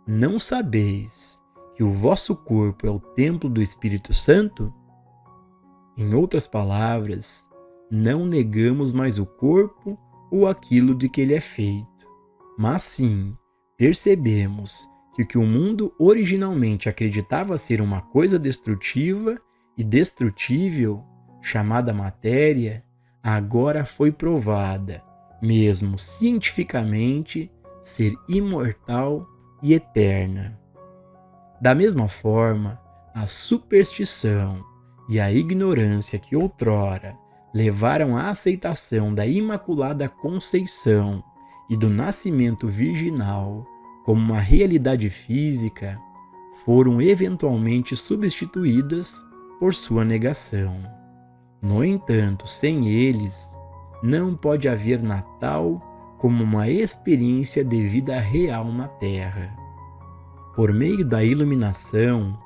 Não sabeis que o vosso corpo é o templo do Espírito Santo? Em outras palavras, não negamos mais o corpo ou aquilo de que ele é feito, mas sim percebemos que o que o mundo originalmente acreditava ser uma coisa destrutiva e destrutível, chamada matéria, agora foi provada, mesmo cientificamente, ser imortal e eterna. Da mesma forma, a superstição e a ignorância que outrora levaram à aceitação da Imaculada Conceição e do nascimento virginal como uma realidade física, foram eventualmente substituídas por sua negação. No entanto, sem eles, não pode haver Natal como uma experiência de vida real na Terra. Por meio da iluminação,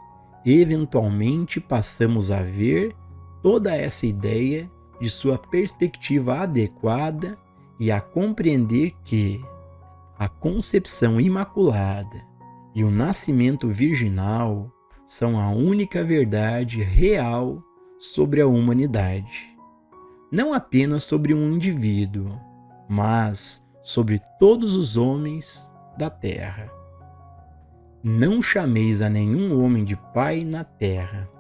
eventualmente passamos a ver toda essa ideia de sua perspectiva adequada e a compreender que a concepção imaculada e o nascimento virginal são a única verdade real sobre a humanidade. Não apenas sobre um indivíduo, mas sobre todos os homens da terra. Não chameis a nenhum homem de pai na terra.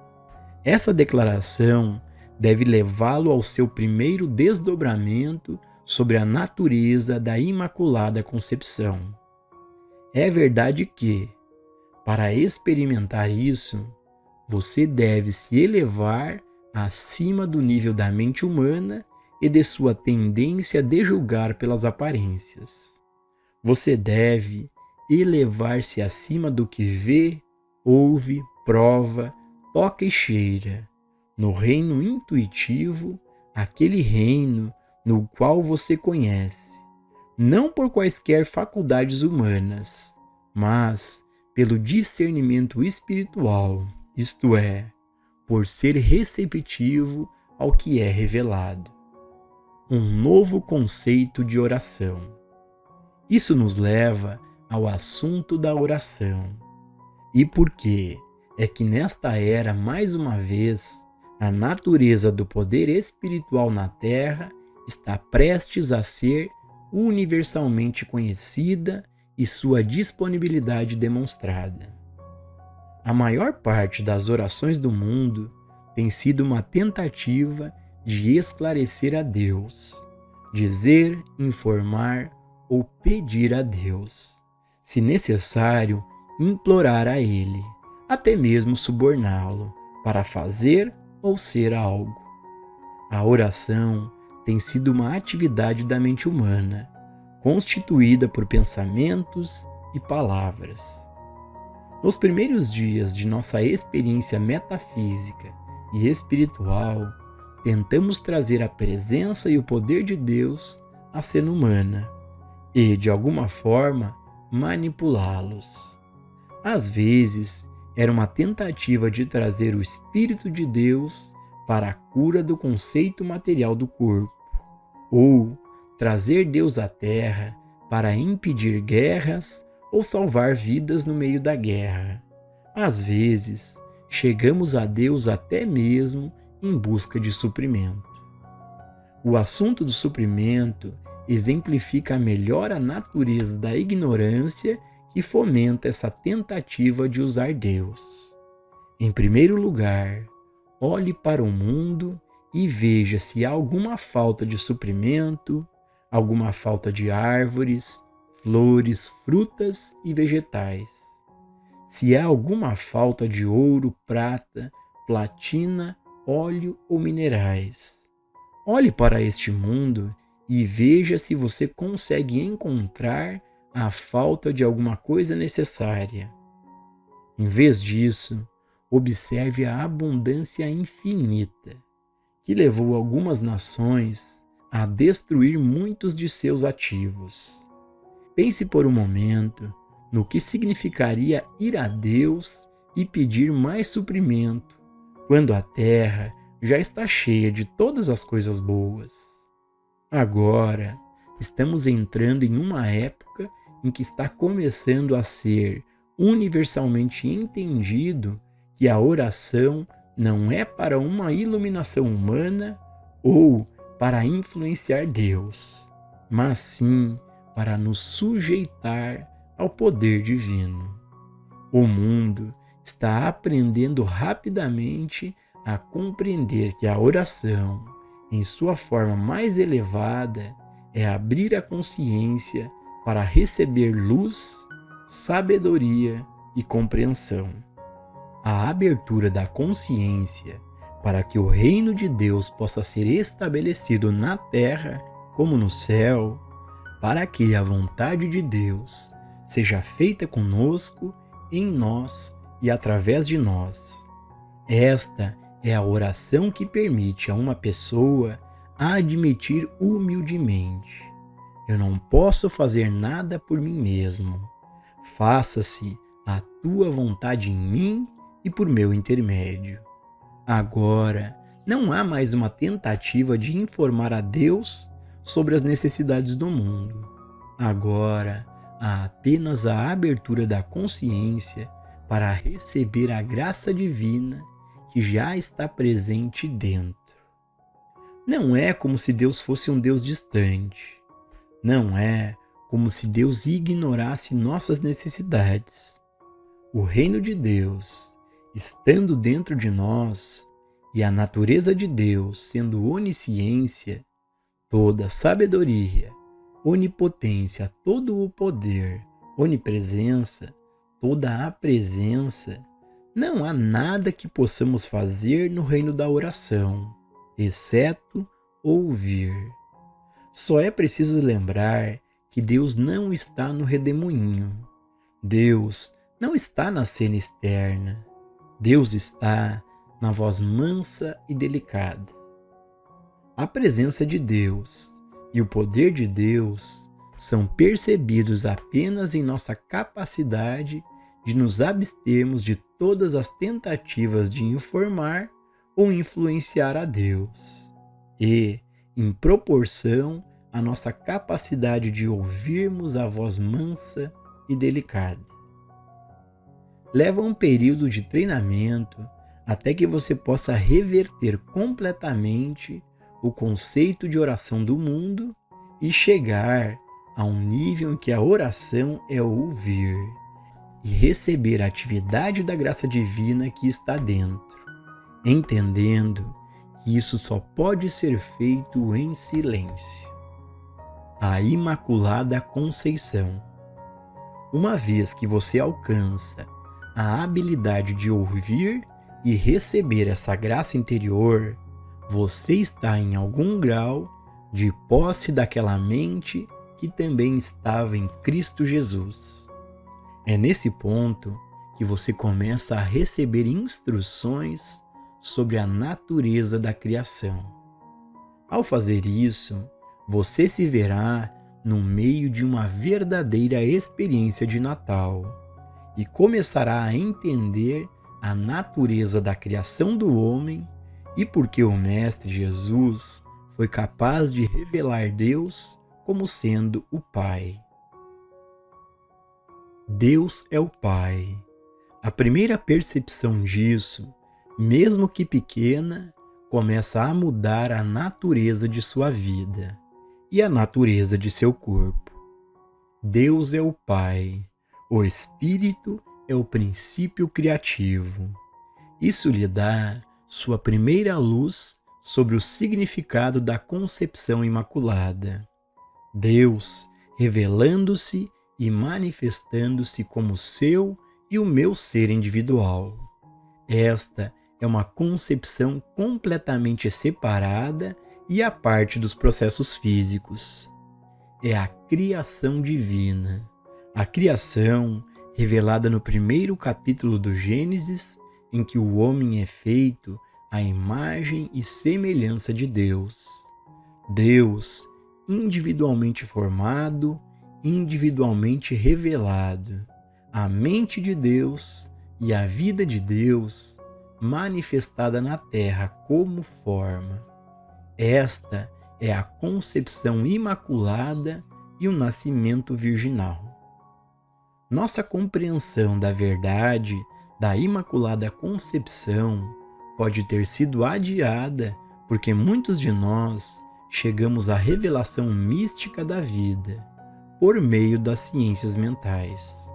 Essa declaração deve levá-lo ao seu primeiro desdobramento sobre a natureza da Imaculada Concepção. É verdade que, para experimentar isso, você deve se elevar acima do nível da mente humana e de sua tendência de julgar pelas aparências. Você deve elevar-se acima do que vê, ouve, prova, toca e cheira, no reino intuitivo, aquele reino no qual você conhece, não por quaisquer faculdades humanas, mas pelo discernimento espiritual, isto é, por ser receptivo ao que é revelado. Um novo conceito de oração. Isso nos leva ao assunto da oração. E por que é que nesta era, mais uma vez, a natureza do poder espiritual na Terra está prestes a ser universalmente conhecida e sua disponibilidade demonstrada. A maior parte das orações do mundo tem sido uma tentativa de esclarecer a Deus, dizer, informar ou pedir a Deus, se necessário, implorar a Ele, até mesmo suborná-lo para fazer ou ser algo. A oração tem sido uma atividade da mente humana, constituída por pensamentos e palavras. Nos primeiros dias de nossa experiência metafísica e espiritual, tentamos trazer a presença e o poder de Deus à cena humana e, de alguma forma, manipulá-los. Às vezes, era uma tentativa de trazer o Espírito de Deus para a cura do conceito material do corpo, ou trazer Deus à Terra para impedir guerras ou salvar vidas no meio da guerra. Às vezes, chegamos a Deus até mesmo em busca de suprimento. O assunto do suprimento exemplifica melhor a natureza da ignorância que fomenta essa tentativa de usar Deus. Em primeiro lugar, olhe para o mundo e veja se há alguma falta de suprimento, alguma falta de árvores, flores, frutas e vegetais. Se há alguma falta de ouro, prata, platina, óleo ou minerais. Olhe para este mundo e veja se você consegue encontrar a falta de alguma coisa necessária. Em vez disso, observe a abundância infinita, que levou algumas nações a destruir muitos de seus ativos. Pense por um momento no que significaria ir a Deus e pedir mais suprimento, quando a terra já está cheia de todas as coisas boas. Agora, estamos entrando em uma época em que está começando a ser universalmente entendido que a oração não é para uma iluminação humana ou para influenciar Deus, mas sim para nos sujeitar ao poder divino. O mundo está aprendendo rapidamente a compreender que a oração, em sua forma mais elevada, é abrir a consciência para receber luz, sabedoria e compreensão. A abertura da consciência para que o reino de Deus possa ser estabelecido na terra como no céu, para que a vontade de Deus seja feita conosco, em nós e através de nós. Esta é a oração que permite a uma pessoa admitir humildemente: eu não posso fazer nada por mim mesmo. Faça-se a tua vontade em mim e por meu intermédio. Agora, não há mais uma tentativa de informar a Deus sobre as necessidades do mundo. Agora, há apenas a abertura da consciência para receber a graça divina que já está presente dentro. Não é como se Deus fosse um Deus distante. Não é como se Deus ignorasse nossas necessidades. O reino de Deus, estando dentro de nós, e a natureza de Deus sendo onisciência, toda sabedoria, onipotência, todo o poder, onipresença, toda a presença, não há nada que possamos fazer no reino da oração, exceto ouvir. Só é preciso lembrar que Deus não está no redemoinho. Deus não está na cena externa. Deus está na voz mansa e delicada. A presença de Deus e o poder de Deus são percebidos apenas em nossa capacidade de nos abstermos de todas as tentativas de informar ou influenciar a Deus, e, em proporção à nossa capacidade de ouvirmos a voz mansa e delicada. Leva um período de treinamento até que você possa reverter completamente o conceito de oração do mundo e chegar a um nível em que a oração é ouvir e receber a atividade da graça divina que está dentro, entendendo que isso só pode ser feito em silêncio. A Imaculada Conceição. Uma vez que você alcança a habilidade de ouvir e receber essa graça interior, você está em algum grau de posse daquela mente que também estava em Cristo Jesus. É nesse ponto que você começa a receber instruções sobre a natureza da criação. Ao fazer isso, você se verá no meio de uma verdadeira experiência de Natal e começará a entender a natureza da criação do homem e por que o Mestre Jesus foi capaz de revelar Deus como sendo o Pai. Deus é o Pai. A primeira percepção disso, mesmo que pequena, começa a mudar a natureza de sua vida e a natureza de seu corpo. Deus é o Pai. O Espírito é o princípio criativo. Isso lhe dá sua primeira luz sobre o significado da concepção imaculada. Deus revelando-se e manifestando-se como seu e o meu ser individual. Esta é uma concepção completamente separada e à parte dos processos físicos. É a criação divina. A criação revelada no primeiro capítulo do Gênesis, em que o homem é feito à imagem e semelhança de Deus. Deus, individualmente formado, individualmente revelado, a mente de Deus e a vida de Deus manifestada na terra como forma. Esta é a concepção imaculada e o nascimento virginal. Nossa compreensão da verdade da Imaculada Concepção pode ter sido adiada porque muitos de nós chegamos à revelação mística da vida por meio das ciências mentais.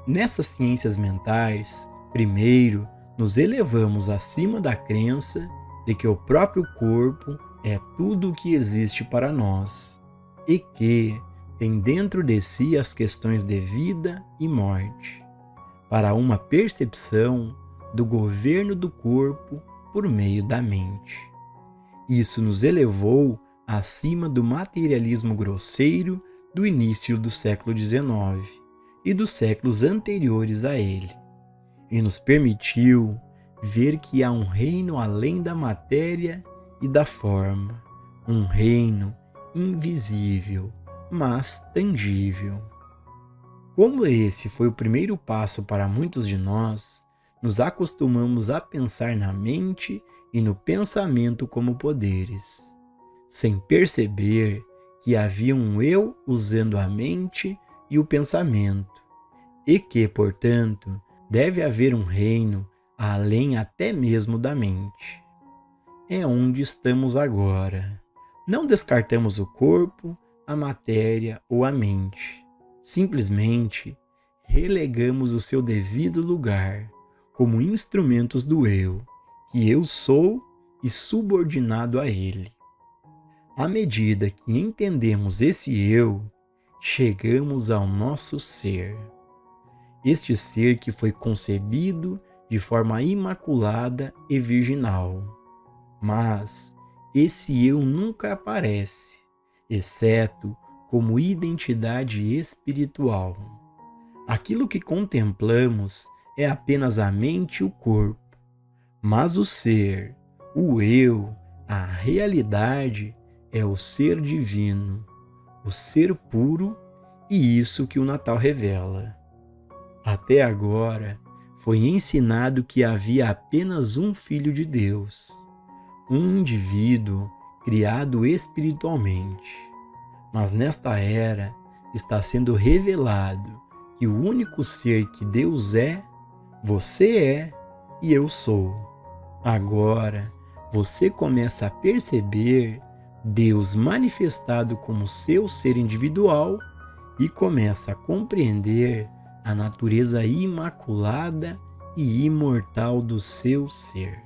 Nessas ciências mentais, primeiro, nos elevamos acima da crença de que o próprio corpo é tudo o que existe para nós e que tem dentro de si as questões de vida e morte, para uma percepção do governo do corpo por meio da mente. Isso nos elevou acima do materialismo grosseiro do início do século XIX e dos séculos anteriores a ele, e nos permitiu ver que há um reino além da matéria e da forma, um reino invisível, mas tangível. Como esse foi o primeiro passo para muitos de nós, nos acostumamos a pensar na mente e no pensamento como poderes, sem perceber que havia um eu usando a mente e o pensamento, e que, portanto, deve haver um reino além até mesmo da mente. É onde estamos agora. Não descartamos o corpo, a matéria ou a mente. Simplesmente relegamos o seu devido lugar como instrumentos do eu, que eu sou e subordinado a ele. À medida que entendemos esse eu, chegamos ao nosso ser. Este ser que foi concebido de forma imaculada e virginal. Mas esse eu nunca aparece, exceto como identidade espiritual. Aquilo que contemplamos é apenas a mente e o corpo, mas o ser, o eu, a realidade é o ser divino, o ser puro, e isso que o Natal revela. Até agora, foi ensinado que havia apenas um Filho de Deus, um indivíduo criado espiritualmente. Mas nesta era está sendo revelado que o único ser que Deus é, você é e eu sou. Agora você começa a perceber Deus manifestado como seu ser individual e começa a compreender a natureza imaculada e imortal do seu ser.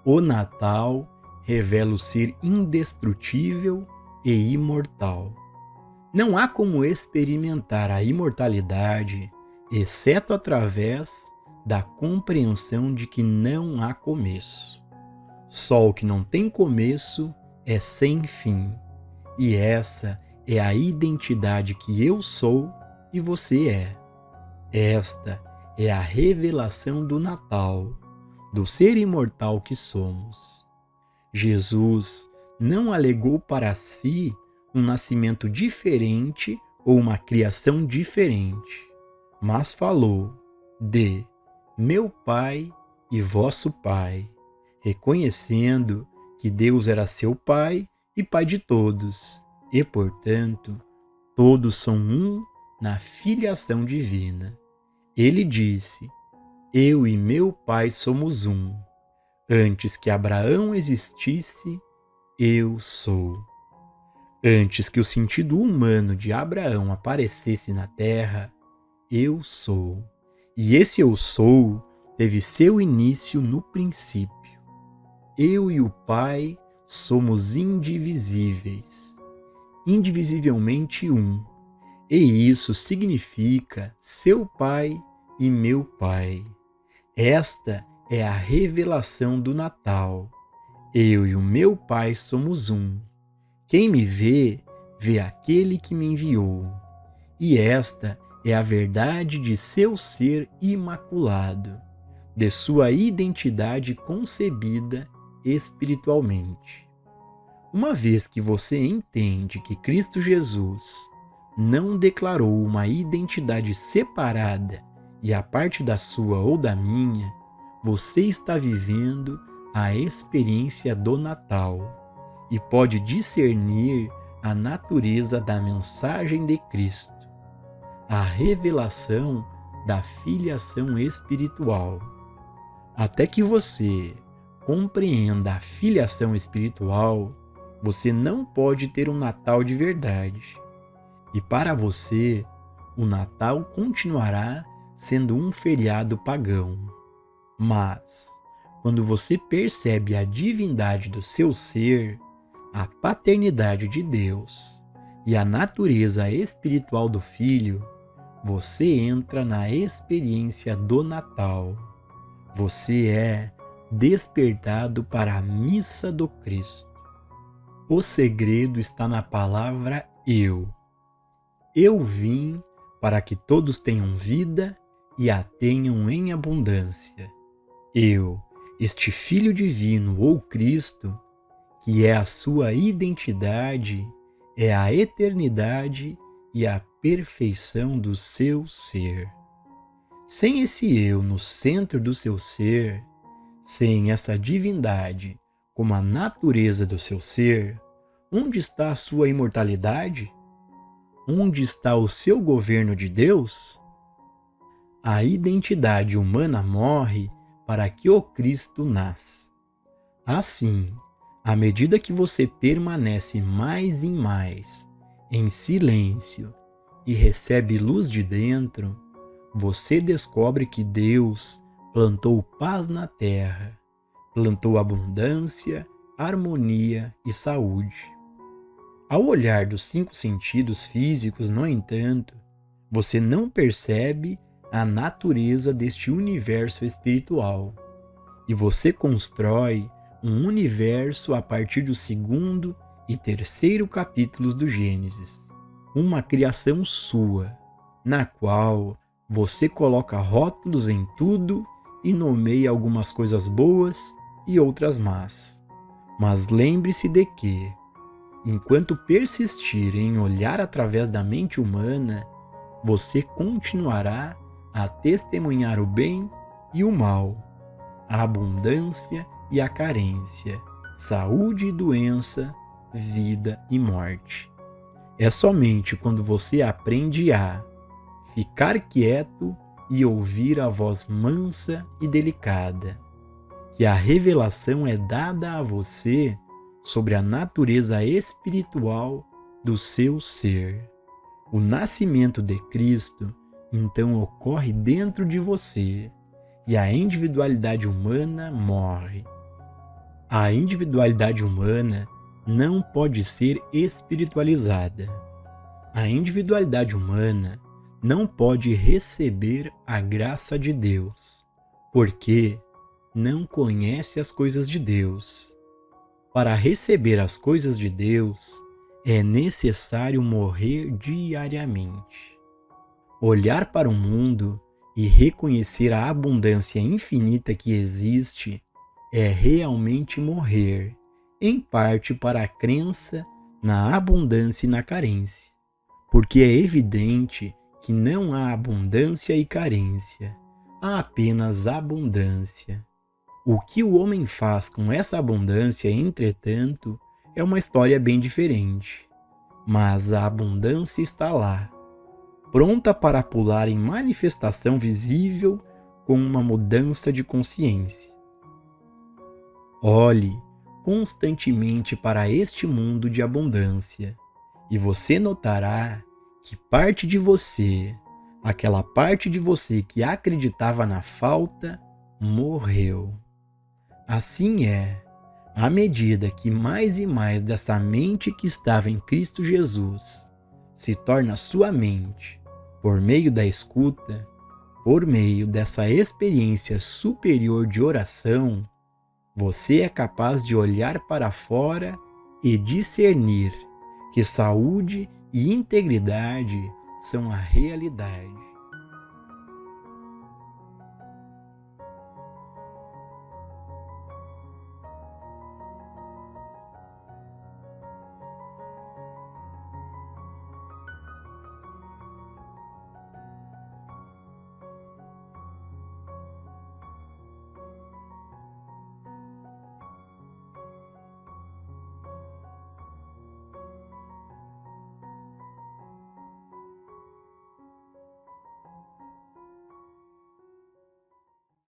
O Natal revela o ser indestrutível e imortal. Não há como experimentar a imortalidade, exceto através da compreensão de que não há começo. Só o que não tem começo é sem fim, e essa é a identidade que eu sou e você é. Esta é a revelação do Natal, do ser imortal que somos. Jesus não alegou para si um nascimento diferente ou uma criação diferente, mas falou de meu Pai e vosso Pai, reconhecendo que Deus era seu Pai e Pai de todos, e, portanto, todos são um na filiação divina. Ele disse: eu e meu Pai somos um. Antes que Abraão existisse, eu sou. Antes que o sentido humano de Abraão aparecesse na terra, eu sou. E esse eu sou teve seu início no princípio. Eu e o Pai somos indivisíveis, indivisivelmente um. E isso significa seu Pai e meu Pai. Esta é a revelação do Natal. Eu e o meu Pai somos um. Quem me vê, vê aquele que me enviou. E esta é a verdade de seu ser imaculado, de sua identidade concebida espiritualmente. Uma vez que você entende que Cristo Jesus não declarou uma identidade separada e a parte da sua ou da minha, você está vivendo a experiência do Natal e pode discernir a natureza da mensagem de Cristo. a revelação da filiação espiritual. Até que você compreenda a filiação espiritual, você não pode ter um Natal de verdade. E para você, o Natal continuará sendo um feriado pagão. Mas, quando você percebe a divindade do seu ser, a paternidade de Deus e a natureza espiritual do Filho, você entra na experiência do Natal. Você é despertado para a missa do Cristo. O segredo está na palavra eu. Eu vim para que todos tenham vida e a tenham em abundância. Eu, este Filho Divino ou Cristo, que é a sua identidade, é a eternidade e a perfeição do seu ser. Sem esse eu no centro do seu ser, sem essa divindade como a natureza do seu ser, onde está a sua imortalidade? Onde está o seu governo de Deus? A identidade humana morre para que o Cristo nasça. Assim, à medida que você permanece mais e mais em silêncio e recebe luz de dentro, você descobre que Deus plantou paz na terra, plantou abundância, harmonia e saúde. Ao olhar dos 5 sentidos físicos, no entanto, você não percebe a natureza deste universo espiritual, e você constrói um universo a partir do 2º e 3º capítulos do Gênesis, uma criação sua, na qual você coloca rótulos em tudo e nomeia algumas coisas boas e outras más. Mas lembre-se de que, enquanto persistir em olhar através da mente humana, você continuará a testemunhar o bem e o mal, a abundância e a carência, saúde e doença, vida e morte. É somente quando você aprende a ficar quieto e ouvir a voz mansa e delicada, que a revelação é dada a você sobre a natureza espiritual do seu ser. O nascimento de Cristo, então, ocorre dentro de você e a individualidade humana morre. A individualidade humana não pode ser espiritualizada. A individualidade humana não pode receber a graça de Deus, porque não conhece as coisas de Deus. Para receber as coisas de Deus, é necessário morrer diariamente. Olhar para o mundo e reconhecer a abundância infinita que existe é realmente morrer, em parte para a crença na abundância e na carência, porque é evidente que não há abundância e carência, há apenas abundância. O que o homem faz com essa abundância, entretanto, é uma história bem diferente. Mas a abundância está lá, pronta para pular em manifestação visível com uma mudança de consciência. Olhe constantemente para este mundo de abundância e você notará que parte de você, aquela parte de você que acreditava na falta, morreu. Assim é, à medida que mais e mais dessa mente que estava em Cristo Jesus se torna sua mente, por meio da escuta, por meio dessa experiência superior de oração, você é capaz de olhar para fora e discernir que saúde e integridade são a realidade.